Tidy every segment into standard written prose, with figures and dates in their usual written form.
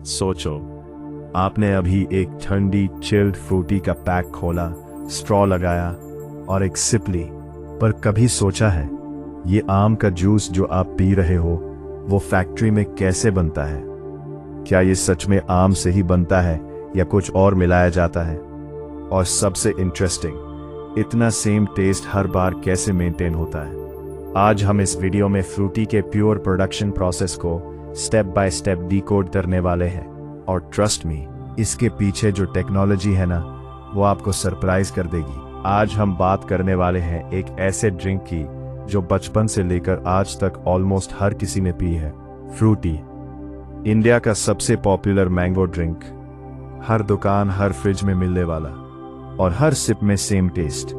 सोचो, आपने अभी एक ठंडी चिल्ड फ्रूटी का पैक खोला, स्ट्रॉ लगाया और एक सिप ली, पर कभी सोचा है ये आम का जूस जो आप पी रहे हो वो फैक्ट्री में कैसे बनता है? क्या ये सच में आम से ही बनता है या कुछ और मिलाया जाता है? और सबसे इंटरेस्टिंग, इतना सेम टेस्ट हर बार कैसे मेंटेन होता है? आज हम इस वीडियो में फ्रूटी के प्योर प्रोडक्शन प्रोसेस को स्टेप बाय स्टेप डिकोड करने वाले हैं, और ट्रस्ट मी, इसके पीछे जो टेक्नोलॉजी है ना, वो आपको सरप्राइज कर देगी। आज हम बात करने वाले हैं एक ऐसे ड्रिंक की जो बचपन से लेकर आज तक ऑलमोस्ट हर किसी ने पी है, फ्रूटी। इंडिया का सबसे पॉपुलर मैंगो ड्रिंक, हर दुकान हर फ्रिज में मिलने वाला, और हर सिप में सेम टेस्ट।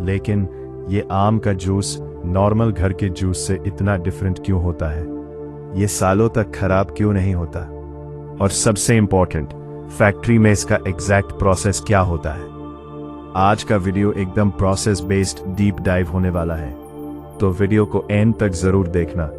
लेकिन ये आम का जूस नॉर्मल घर के जूस से इतना डिफरेंट क्यों होता है? ये सालों तक खराब क्यों नहीं होता? और सबसे इंपॉर्टेंट, फैक्ट्री में इसका एग्जैक्ट प्रोसेस क्या होता है? आज का वीडियो एकदम प्रोसेस बेस्ड डीप डाइव होने वाला है, तो वीडियो को एंड तक जरूर देखना,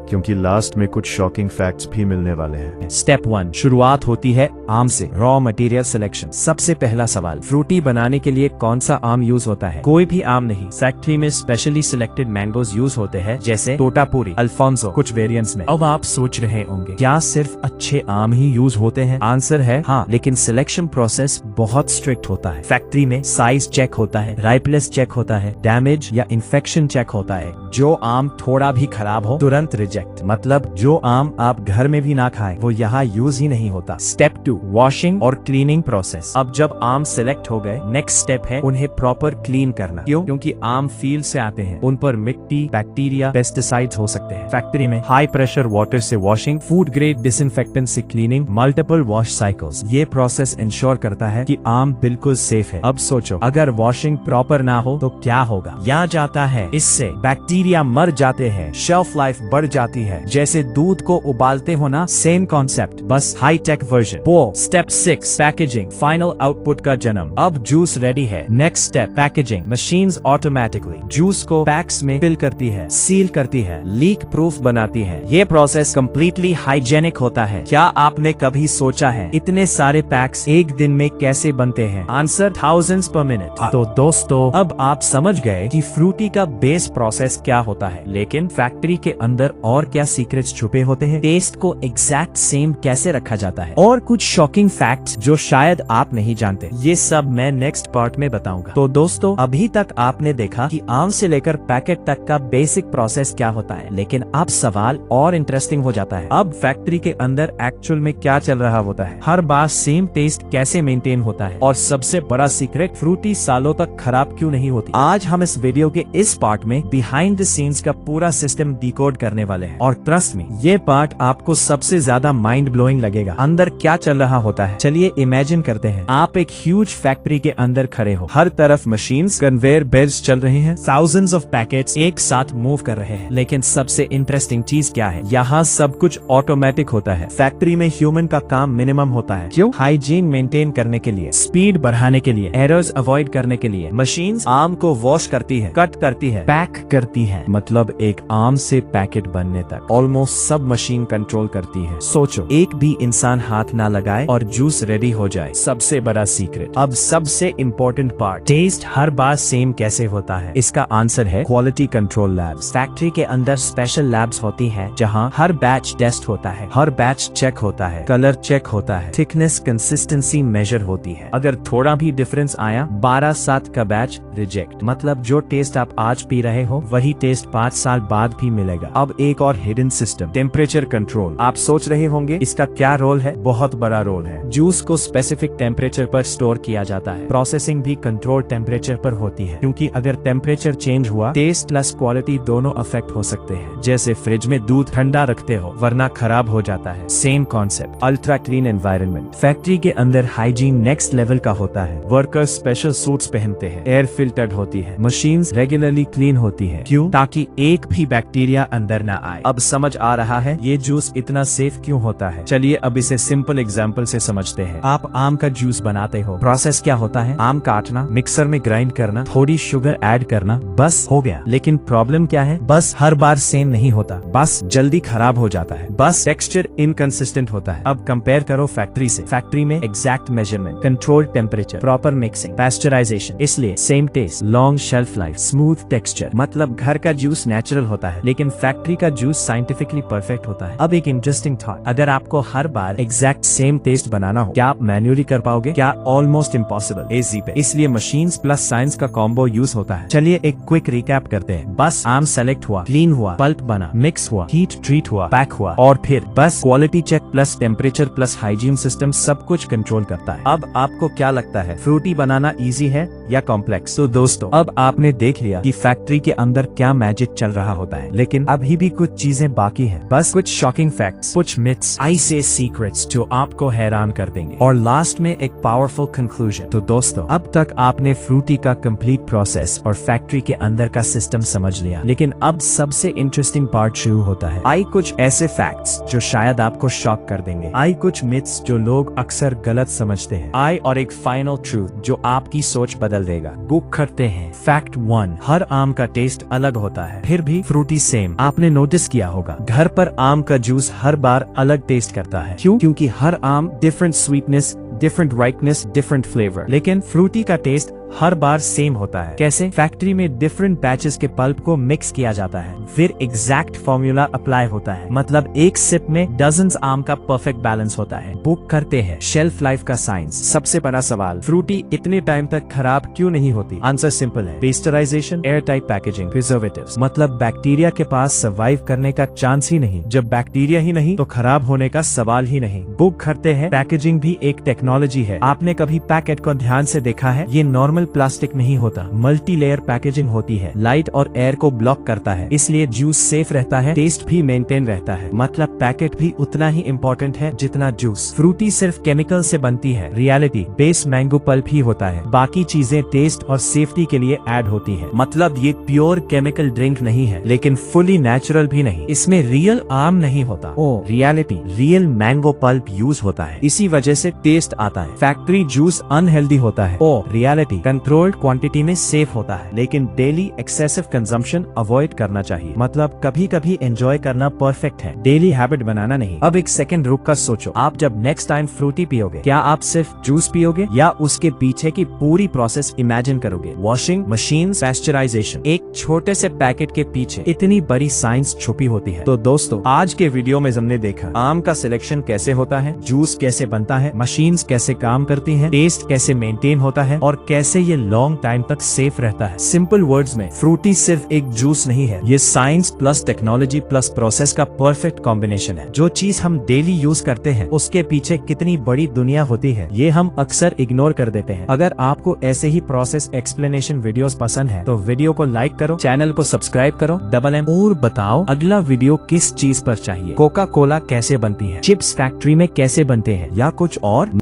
क्योंकि लास्ट में कुछ शॉकिंग फैक्ट्स भी मिलने वाले हैं। स्टेप 1, शुरुआत होती है आम से। Raw material selection. सबसे पहला सवाल, फ्रूटी बनाने के लिए कौन सा आम यूज होता है? कोई भी आम नहीं, फैक्ट्री में स्पेशली सिलेक्टेड मैंगोज यूज होते हैं, जैसे तोतापुरी, अल्फोंसो, कुछ वेरिएंट्स में। अब आप सोच रहे होंगे, क्या सिर्फ अच्छे आम ही यूज होते हैं? आंसर है हाँ, लेकिन सिलेक्शन प्रोसेस बहुत स्ट्रिक्ट होता है। फैक्ट्री में साइज चेक होता है, राइपनेस चेक होता है, डैमेज या इन्फेक्शन चेक होता है। जो आम थोड़ा भी खराब हो तुरंत रिजेक्ट, मतलब जो आम आप घर में भी ना खाएं वो यहाँ यूज ही नहीं होता। स्टेप 2, वॉशिंग और क्लीनिंग प्रोसेस। अब जब आम सिलेक्ट हो गए, नेक्स्ट स्टेप है उन्हें प्रॉपर क्लीन करना। क्यों? क्योंकि आम फील्ड से आते हैं, उन पर मिट्टी, बैक्टीरिया, पेस्टिसाइड्स हो सकते हैं। फैक्ट्री में हाई प्रेशर वाटर से वॉशिंग, फूड ग्रेड डिसइंफेक्टेंट से क्लीनिंग, मल्टीपल वॉश साइकिल्स। ये प्रोसेस इंश्योर करता है कि आम बिल्कुल सेफ है। अब सोचो, अगर वॉशिंग प्रॉपर ना हो तो क्या होगा? यहाँ जाता है, इससे बैक्टीरिया मर जाते हैं, शेल्फ लाइफ बढ़ जाती है। जैसे दूध को उबालते हो ना, सेम कॉन्सेप्ट, बस high tech version. Step 6, packaging, final output का जन्म। अब जूस रेडी है। Next step, packaging. Machines automatically juice को पैक्स में फिल करती है, सील करती है, लीक प्रूफ बनाती है। ये प्रोसेस कम्प्लीटली हाइजेनिक होता है। क्या आपने कभी सोचा है इतने सारे पैक्स एक दिन में कैसे बनते हैं? आंसर, थाउजेंड्स पर मिनट। तो दोस्तों, अब आप समझ गए कि फ्रूटी का बेस प्रोसेस क्या होता है, लेकिन फैक्ट्री के अंदर और क्या सीक्रेट्स छुपे होते हैं? टेस्ट को एग्जैक्ट सेम कैसे रखा जाता है? और कुछ शॉकिंग फैक्ट्स जो शायद आप नहीं जानते, ये सब मैं नेक्स्ट पार्ट में बताऊंगा। तो दोस्तों, अभी तक आपने देखा कि आम से लेकर पैकेट तक का बेसिक प्रोसेस क्या होता है, लेकिन अब सवाल और इंटरेस्टिंग हो जाता है। अब फैक्ट्री के अंदर एक्चुअल में क्या चल रहा होता है? हर बार सेम टेस्ट कैसे मेंटेन होता है? और सबसे बड़ा सीक्रेट, फ्रूटी सालों तक खराब क्यों नहीं होती? आज हम इस वीडियो के इस पार्ट में बिहाइंड द सीन्स का पूरा सिस्टम डिकोड करने वाले हैं, और ट्रस्ट मी, ये पार्ट आपको सबसे ज्यादा माइंड ब्लोइंग लगेगा। अंदर क्या चल रहा होता है? चलिए इमेजिन करते हैं, आप एक ह्यूज फैक्ट्री के अंदर खड़े हो, हर तरफ मशीन्स, कन्वेयर बेल्ट्स चल रहे हैं, थाउजेंड्स ऑफ पैकेट्स एक साथ मूव कर रहे हैं। लेकिन सबसे इंटरेस्टिंग चीज क्या है? यहाँ सब कुछ ऑटोमेटिक होता है। फैक्ट्री में ह्यूमन का काम मिनिमम होता है। क्यों? हाइजीन मेंटेन करने के लिए, स्पीड बढ़ाने के लिए, एरर्स अवॉइड करने के लिए। मशीन्स आम को वॉश करती है, कट करती है, पैक करती है, मतलब एक आम से पैकेट बनने तक ऑलमोस्ट सब मशीन कंट्रोल करती है। सोचो, एक भी इंसान हाथ ना लगाए और जूस रेडी हो जाए। सबसे बड़ा सीक्रेट। अब सबसे इम्पोर्टेंट पार्ट, टेस्ट हर बार सेम कैसे होता है? इसका आंसर है क्वालिटी कंट्रोल लैब्स। फैक्ट्री के अंदर स्पेशल लैब्स होती हैं, जहां हर बैच टेस्ट होता है, हर बैच चेक होता है, कलर चेक होता है, थिकनेस, कंसिस्टेंसी मेजर होती है। अगर थोड़ा भी डिफरेंस आया, 12/7 का बैच रिजेक्ट। मतलब जो टेस्ट आप आज पी रहे हो वही टेस्ट 5 साल बाद भी मिलेगा। अब एक और हिडन सिस्टम, टेम्परेचर कंट्रोल। आप सोच रहे होंगे इसका क्या रोल है? बहुत बड़ा रोल है। जूस को स्पेसिफिक टेम्परेचर पर स्टोर किया जाता है। प्रोसेसिंग भी कंट्रोल टेम्परेचर पर होती है, क्योंकि अगर टेम्परेचर चेंज हुआ, टेस्ट प्लस क्वालिटी दोनों अफेक्ट हो सकते हैं। जैसे फ्रिज में दूध ठंडा रखते हो वरना खराब हो जाता है, same concept. Ultra clean environment. Factory के अंदर हाइजीन नेक्स्ट लेवल का होता है। वर्कर्स स्पेशल सूट्स पहनते हैं, एयर फिल्टर्ड होती है, मशीन्स रेगुलरली क्लीन होती है। क्यों? ताकि एक भी बैक्टीरिया अंदर ना आई। अब समझ आ रहा है ये जूस इतना सेफ क्यों होता है। चलिए अब इसे सिंपल एग्जाम्पल से समझते हैं। आप आम का जूस बनाते हो, प्रोसेस क्या होता है? आम काटना, मिक्सर में ग्राइंड करना, थोड़ी शुगर ऐड करना, बस हो गया। लेकिन प्रॉब्लम क्या है? बस हर बार सेम नहीं होता, बस जल्दी खराब हो जाता है, बस टेक्सचर इनकंसिस्टेंट होता है। अब कंपेयर करो फैक्ट्री से। फैक्ट्री में exact measurement, controlled temperature, proper mixing, pasteurization, इसलिए same taste, long shelf life, smooth texture. मतलब घर का जूस नेचुरल होता है, लेकिन फैक्ट्री का जूस साइंटिफिकली परफेक्ट होता है। अब एक इंटरेस्टिंग थॉट, अगर आपको हर बार एग्जैक्ट सेम टेस्ट बनाना हो, क्या आप मैन्युअली कर पाओगे? क्या? Almost impossible. इजी पे, इसलिए मशीन्स प्लस साइंस का कॉम्बो यूज होता है। चलिए एक क्विक रिकैप करते हैं। बस आम सेलेक्ट हुआ, क्लीन हुआ, पल्प बना, मिक्स हुआ, हीट ट्रीट हुआ, पैक हुआ, और फिर बस quality check plus temperature plus hygiene system सब कुछ कंट्रोल करता है। अब आपको क्या लगता है, फ्रूटी बनाना इजी है या कॉम्प्लेक्स? तो दोस्तों अब आपने देख लिया कि फैक्ट्री के अंदर क्या मैजिक चल रहा होता है, लेकिन अभी भी कुछ चीजें बाकी हैं। बस कुछ शॉकिंग फैक्ट्स, कुछ मिथ्स, आई से सीक्रेट्स जो आपको हैरान कर देंगे, और लास्ट में एक पावरफुल कंक्लूजन। तो दोस्तों अब तक आपने फ्रूटी का कंप्लीट प्रोसेस और फैक्ट्री के अंदर का सिस्टम समझ लिया, लेकिन अब सबसे इंटरेस्टिंग पार्ट शुरू होता है। आई कुछ ऐसे फैक्ट्स जो शायद आपको शॉक कर देंगे, आई कुछ मिथ्स जो लोग अक्सर गलत समझते हैं, आई और एक फाइनल ट्रूथ जो आपकी सोच बदल देगा। बुक करते हैं। फैक्ट 1, हर आम का टेस्ट अलग होता है, फिर भी फ्रूटी सेम। आपने नोटिस किया होगा घर पर आम का जूस हर बार अलग टेस्ट करता है। क्यों? क्योंकि हर आम different sweetness, different rightness, different flavour, लेकिन फ्रूटी का टेस्ट हर बार सेम होता है। कैसे? फैक्ट्री में डिफरेंट बैचेस के पल्प को मिक्स किया जाता है, फिर एग्जैक्ट फॉर्मूला अप्लाई होता है, मतलब एक सिप में डजन्स आम का परफेक्ट बैलेंस होता है। बुक करते हैं। शेल्फ लाइफ का साइंस। सबसे बड़ा सवाल, फ्रूटी इतने टाइम तक खराब क्यों नहीं होती? आंसर सिंपल है, pasteurisation, air tight packaging, preservatives. मतलब बैक्टीरिया के पास सर्वाइव करने का चांस ही नहीं। जब बैक्टीरिया ही नहीं तो खराब होने का सवाल ही नहीं। बुक करते हैं। पैकेजिंग भी एक टेक्नोलॉजी है। आपने कभी पैकेट को ध्यान से देखा है? ये नॉर्मल प्लास्टिक नहीं होता, मल्टी लेयर पैकेजिंग होती है। लाइट और एयर को ब्लॉक करता है, इसलिए जूस सेफ रहता है, टेस्ट भी मेंटेन रहता है। मतलब पैकेट भी उतना ही इम्पोर्टेंट है जितना जूस। फ्रूटी सिर्फ केमिकल से बनती है, रियलिटी बेस मैंगो पल्प ही होता है, बाकी चीजें टेस्ट और सेफ्टी के लिए ऐड होती है। मतलब ये प्योर केमिकल ड्रिंक नहीं है, लेकिन फुली नेचुरल भी नहीं। इसमें रियल आम नहीं होता। Oh reality, real mango pulp use होता है, इसी वजह से टेस्ट आता है। फैक्ट्री जूस अनहेल्दी होता है। ओ रियलिटी, कंट्रोल्ड क्वांटिटी में सेफ होता है, लेकिन डेली एक्सेसिव कंजम्पशन अवॉइड करना चाहिए। मतलब कभी कभी एंजॉय करना परफेक्ट है, डेली हैबिट बनाना नहीं। अब एक सेकंड रुक कर सोचो, आप जब नेक्स्ट टाइम फ्रूटी पियोगे, क्या आप सिर्फ जूस पियोगे या उसके पीछे की पूरी प्रोसेस इमेजिन करोगे? वॉशिंग मशीन, पैस्चराइजेशन, एक छोटे से पैकेट के पीछे इतनी बड़ी साइंस छुपी होती है। तो दोस्तों आज के वीडियो में हमने देखा आम का सिलेक्शन कैसे होता है, जूस कैसे बनता है, मशीन्स कैसे काम करती हैं, टेस्ट कैसे मेंटेन होता है, और कैसे ये लॉन्ग टाइम तक सेफ रहता है। सिंपल वर्ड्स में फ्रूटी सिर्फ एक जूस नहीं है, ये science plus technology plus process का परफेक्ट कॉम्बिनेशन है। जो चीज हम डेली यूज करते हैं उसके पीछे कितनी बड़ी दुनिया होती है, ये हम अक्सर इग्नोर कर देते हैं। अगर आपको ऐसे ही प्रोसेस एक्सप्लेनेशन वीडियोस पसंद है तो वीडियो को लाइक करो, चैनल को सब्सक्राइब करो, डबल एम, और बताओ अगला वीडियो किस चीज पर चाहिए। कोका कोला कैसे बनती है, चिप्स फैक्ट्री में कैसे बनते हैं, या कुछ और।